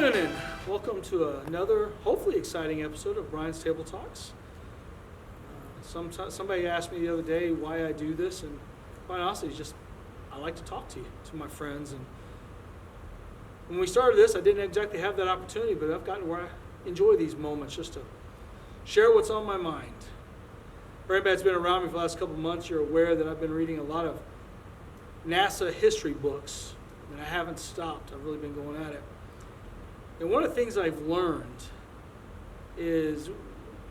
afternoon and welcome to another hopefully exciting episode of Brian's Table Talks. Somebody asked me the other day why I do this, and quite honestly, it's just I like to talk to you, to my friends. And when we started this, I didn't exactly have that opportunity, but I've gotten where I enjoy these moments just to share what's on my mind. For anybody that's been around me for the last couple of months, you're aware that I've been reading a lot of NASA history books, and I haven't stopped. I've really been going at it. And one of the things I've learned is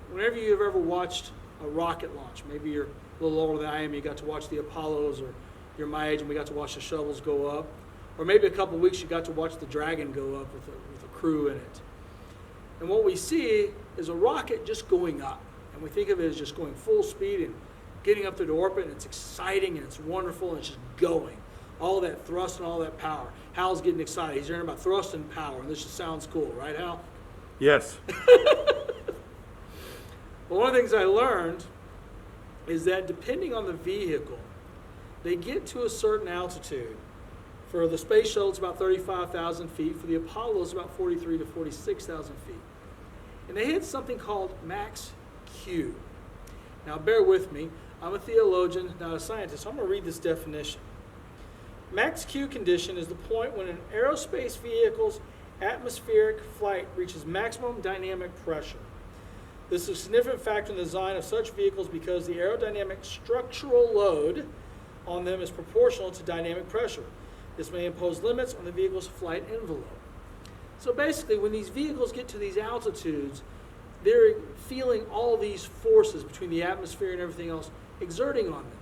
whenever you've ever watched a rocket launch, maybe you're a little older than I am, you got to watch the Apollos, or you're my age and we got to watch the shuttles go up, or maybe a couple of weeks you got to watch the Dragon go up with a crew in it. And what we see is a rocket just going up, and we think of it as just going full speed and getting up to the orbit, and it's exciting and it's wonderful and it's just going. All that thrust and all that power. Hal's getting excited. He's hearing about thrust and power, and this just sounds cool, right, Hal? Yes. Well, one of the things I learned is that depending on the vehicle, they get to a certain altitude. For the space shuttle, it's about 35,000 feet. For the Apollo, it's about 43,000 to 46,000 feet. And they hit something called max Q. Now, bear with me. I'm a theologian, not a scientist, so I'm going to read this definition. Max Q condition is the point when an aerospace vehicle's atmospheric flight reaches maximum dynamic pressure. This is a significant factor in the design of such vehicles because the aerodynamic structural load on them is proportional to dynamic pressure. This may impose limits on the vehicle's flight envelope. So basically, when these vehicles get to these altitudes, they're feeling all these forces between the atmosphere and everything else exerting on them.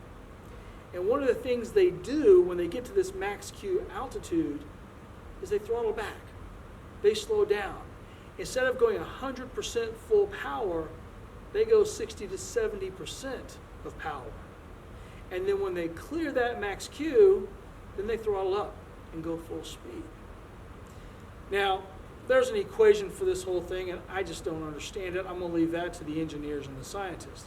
And one of the things they do when they get to this max Q altitude is they throttle back. They slow down. Instead of going 100% full power, they go 60 to 70% of power. And then when they clear that max Q, then they throttle up and go full speed. Now, there's an equation for this whole thing, and I just don't understand it. I'm going to leave that to the engineers and the scientists.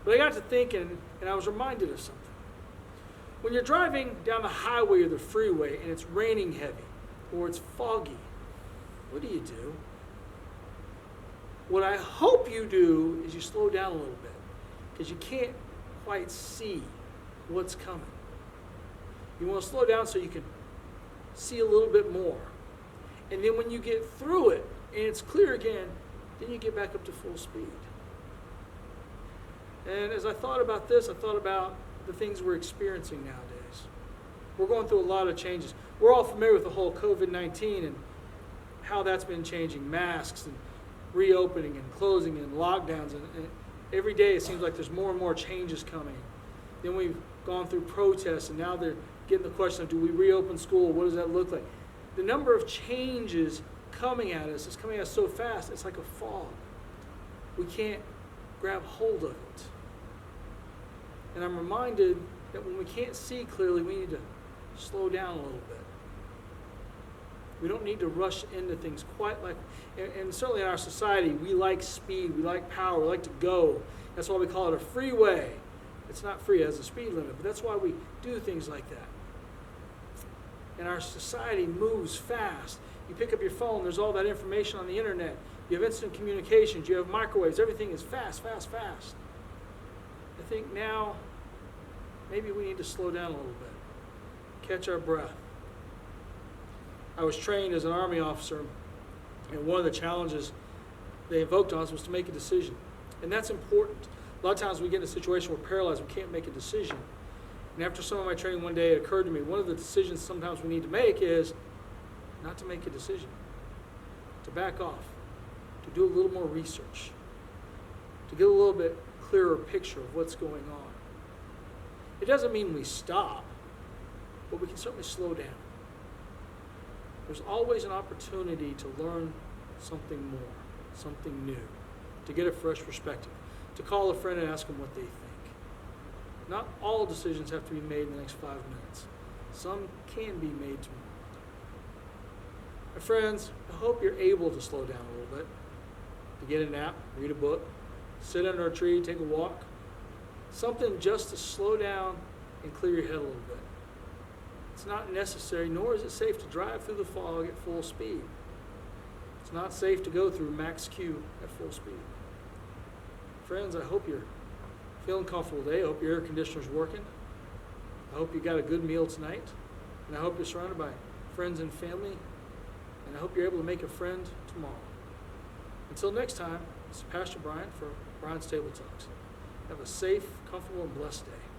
But I got to thinking, and I was reminded of something. When you're driving down the highway or the freeway and it's raining heavy or it's foggy, what do? What I hope you do is you slow down a little bit, because you can't quite see what's coming. You want to slow down so you can see a little bit more. And then when you get through it and it's clear again, then you get back up to full speed. And as I thought about this, I thought about the things we're experiencing nowadays. We're going through a lot of changes. We're all familiar with the whole COVID-19 and how that's been changing, masks and reopening and closing and lockdowns. And every day it seems like there's more and more changes coming. Then we've gone through protests, and now they're getting the question of, do we reopen school? What does that look like? The number of changes coming at us is coming at us so fast, it's like a fog. We can't grab hold of it. And I'm reminded that when we can't see clearly, we need to slow down a little bit. We don't need to rush into things quite like, and certainly in our society, we like speed, we like power, we like to go. That's why we call it a freeway. It's not free, it has a speed limit, but that's why we do things like that. And our society moves fast. You pick up your phone, there's all that information on the internet. You have instant communications, you have microwaves, everything is fast, fast, fast. I think now maybe we need to slow down a little bit, catch our breath. I was trained as an Army officer, and one of the challenges they invoked on us was to make a decision. And that's important. A lot of times we get in a situation where we're paralyzed, we can't make a decision. And after some of my training one day, it occurred to me, one of the decisions sometimes we need to make is not to make a decision, to back off, to do a little more research, to get a little bit clearer picture of what's going on. It doesn't mean we stop, but we can certainly slow down. There's always an opportunity to learn something more, something new, to get a fresh perspective, to call a friend and ask them what they think. Not all decisions have to be made in the next 5 minutes. Some can be made tomorrow. My friends, I hope you're able to slow down a little bit, to get a nap, read a book, sit under a tree, take a walk. Something just to slow down and clear your head a little bit. It's not necessary, nor is it safe to drive through the fog at full speed. It's not safe to go through max Q at full speed. Friends, I hope you're feeling comfortable today. I hope your air conditioner's working. I hope you got a good meal tonight. And I hope you're surrounded by friends and family. And I hope you're able to make a friend tomorrow. Until next time, this is Pastor Brian for Brian's Table Talks. Have a safe, comfortable, and blessed day.